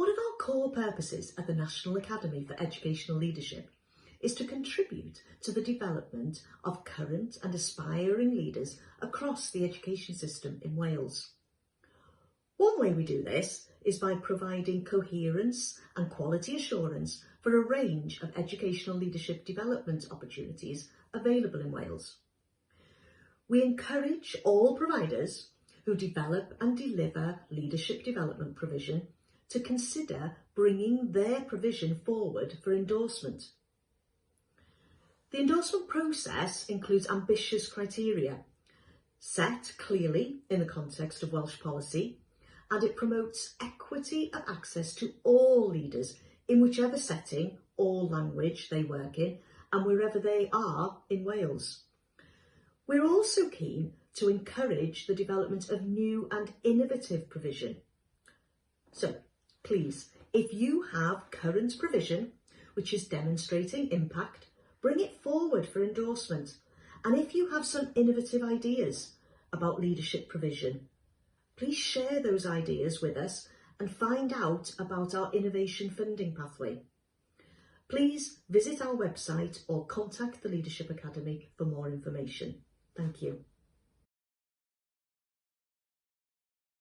One of our core purposes at the National Academy for Educational Leadership is to contribute to the development of current and aspiring leaders across the education system in Wales. One way we do this is by providing coherence and quality assurance for a range of educational leadership development opportunities available in Wales. We encourage all providers who develop and deliver leadership development provision to consider bringing their provision forward for endorsement. The endorsement process includes ambitious criteria, set clearly in the context of Welsh policy, and it promotes equity of access to all leaders in whichever setting or language they work in and wherever they are in Wales. We're also keen to encourage the development of new and innovative provision. So please, if you have current provision which is demonstrating impact, bring it forward for endorsement. And if you have some innovative ideas about leadership provision, please share those ideas with us and find out about our innovation funding pathway. Please visit our website or contact the Leadership Academy for more information. Thank you.